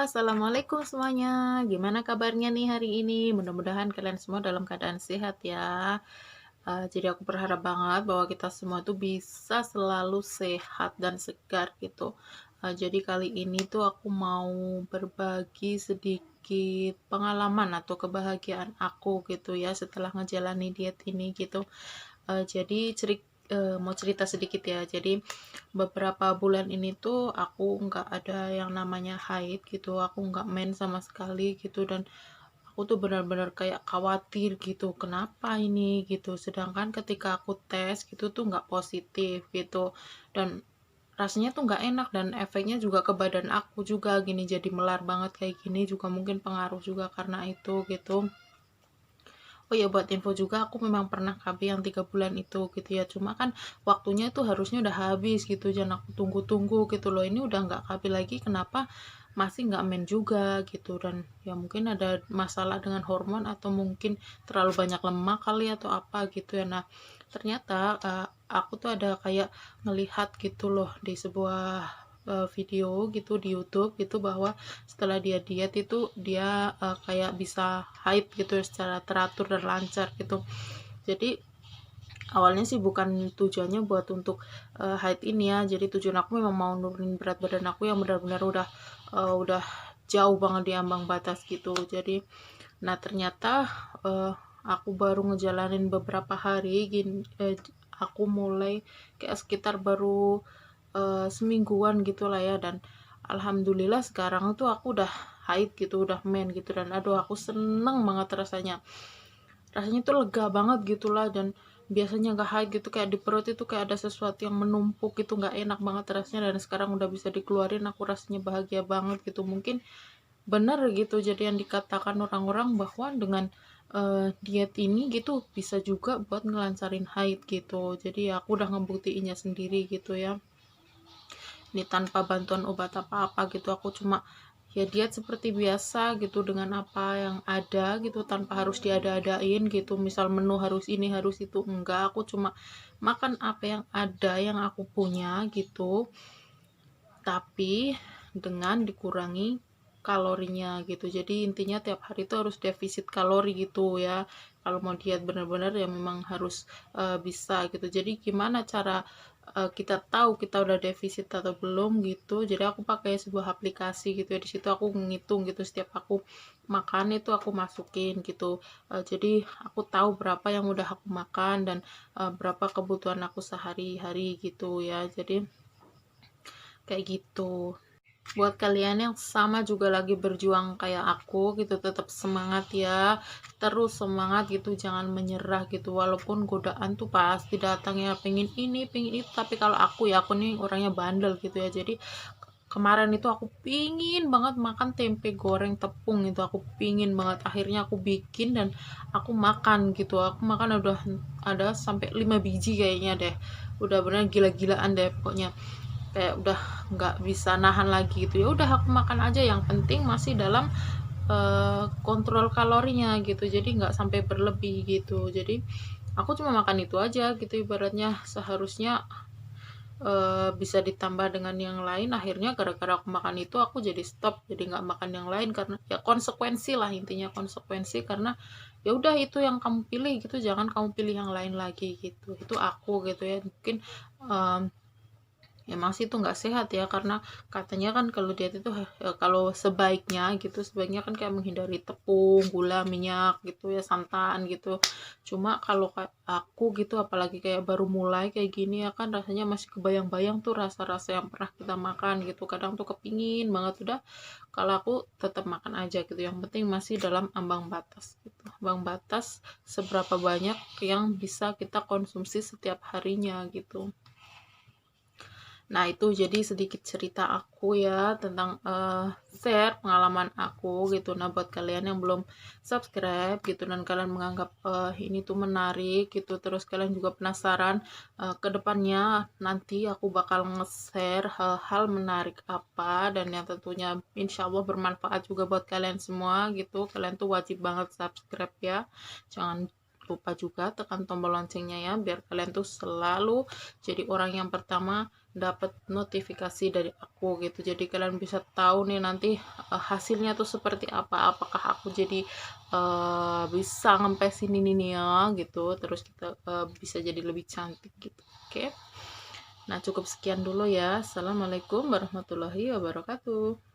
Assalamualaikum semuanya. Gimana kabarnya nih hari ini? Mudah-mudahan kalian semua dalam keadaan sehat ya. Jadi aku berharap banget bahwa kita semua tuh bisa selalu sehat dan segar gitu. Jadi kali ini tuh aku mau berbagi sedikit pengalaman atau kebahagiaan aku gitu ya setelah ngejalani diet ini gitu. Jadi mau cerita sedikit ya. Jadi beberapa bulan ini tuh aku nggak ada yang namanya haid gitu, aku nggak main sama sekali gitu, dan aku tuh benar-benar kayak khawatir gitu, kenapa ini gitu. Sedangkan ketika aku tes gitu tuh nggak positif gitu, dan rasanya tuh nggak enak, dan efeknya juga ke badan aku juga gini, jadi melar banget kayak gini juga, mungkin pengaruh juga karena itu gitu. Oh ya, buat info juga, aku memang pernah KB yang 3 bulan itu gitu ya. Cuma kan waktunya itu harusnya udah habis gitu. Jangan aku tunggu-tunggu gitu loh. Ini udah nggak KB lagi, kenapa masih nggak main juga gitu. Dan ya mungkin ada masalah dengan hormon, atau mungkin terlalu banyak lemak kali atau apa gitu ya. Nah, ternyata aku tuh ada kayak ngelihat gitu loh di sebuah video gitu di YouTube gitu, bahwa setelah dia diet itu dia kayak bisa haid gitu ya, secara teratur dan lancar gitu. Jadi awalnya sih bukan tujuannya buat untuk haid ini ya. Jadi tujuan aku memang mau nurunin berat badan aku yang benar-benar udah jauh banget di ambang batas gitu. Jadi nah ternyata aku baru ngejalanin beberapa hari gini, aku mulai kayak sekitar baru semingguan gitulah ya, dan alhamdulillah sekarang tuh aku udah haid gitu, udah men gitu, dan aduh aku seneng banget rasanya tuh lega banget gitulah. Dan biasanya nggak haid gitu, kayak di perut itu kayak ada sesuatu yang menumpuk gitu, nggak enak banget rasanya, dan sekarang udah bisa dikeluarin, aku rasanya bahagia banget gitu. Mungkin benar gitu, jadi yang dikatakan orang-orang bahwa dengan diet ini gitu bisa juga buat ngelancarin haid gitu. Jadi aku udah ngebuktiinnya sendiri gitu ya, ini tanpa bantuan obat apa-apa gitu. Aku cuma ya diet seperti biasa gitu, dengan apa yang ada gitu, tanpa harus diada-adain gitu, misal menu harus ini harus itu, enggak. Aku cuma makan apa yang ada, yang aku punya gitu, tapi dengan dikurangi kalorinya gitu. Jadi intinya tiap hari itu harus defisit kalori gitu ya. Kalau mau diet benar-benar ya memang harus bisa gitu. Jadi gimana cara kita tahu kita udah defisit atau belum gitu. Jadi aku pakai sebuah aplikasi gitu ya. Di situ aku ngitung gitu, setiap aku makan itu aku masukin gitu. Jadi aku tahu berapa yang udah aku makan, dan berapa kebutuhan aku sehari-hari gitu ya. Jadi kayak gitu. Buat kalian yang sama juga lagi berjuang kayak aku gitu, tetap semangat ya, terus semangat gitu, jangan menyerah gitu. Walaupun godaan tuh pasti datang ya, pengen ini pengen itu, tapi kalau aku ya, aku nih orangnya bandel gitu ya. Jadi kemarin itu aku pingin banget makan tempe goreng tepung, itu aku pingin banget, akhirnya aku bikin dan aku makan gitu. Aku makan udah ada sampai 5 biji kayaknya deh, udah bener gila-gilaan deh pokoknya, kayak udah nggak bisa nahan lagi gitu. Ya udah aku makan aja, yang penting masih dalam kontrol kalorinya gitu, jadi nggak sampai berlebih gitu. Jadi aku cuma makan itu aja gitu, ibaratnya seharusnya bisa ditambah dengan yang lain. Akhirnya gara-gara aku makan itu, aku jadi stop, jadi nggak makan yang lain, karena ya konsekuensi lah, intinya konsekuensi, karena ya udah itu yang kamu pilih gitu, jangan kamu pilih yang lain lagi gitu. Itu aku gitu ya. Mungkin um, emang sih itu nggak sehat ya, karena katanya kan kalau diet itu kalau sebaiknya kan kayak menghindari tepung, gula, minyak gitu ya, santan gitu. Cuma kalau kayak aku gitu, apalagi kayak baru mulai kayak gini ya kan, rasanya masih kebayang-bayang tuh rasa-rasa yang pernah kita makan gitu. Kadang tuh kepingin banget, udah kalau aku tetap makan aja gitu. Yang penting masih dalam ambang batas gitu. Ambang batas seberapa banyak yang bisa kita konsumsi setiap harinya gitu. Nah, itu jadi sedikit cerita aku ya, tentang share pengalaman aku gitu. Nah, buat kalian yang belum subscribe gitu, dan kalian menganggap ini tuh menarik gitu, terus kalian juga penasaran ke depannya nanti aku bakal nge-share hal-hal menarik apa, dan yang tentunya insya Allah bermanfaat juga buat kalian semua gitu. Kalian tuh wajib banget subscribe ya. Jangan lupa juga tekan tombol loncengnya ya, biar kalian tuh selalu jadi orang yang pertama dapat notifikasi dari aku gitu. Jadi kalian bisa tahu nih nanti hasilnya tuh seperti apa, apakah aku jadi bisa ngempesin ini nih ya gitu, terus kita bisa jadi lebih cantik gitu. Oke. Nah, cukup sekian dulu ya. Assalamualaikum warahmatullahi wabarakatuh.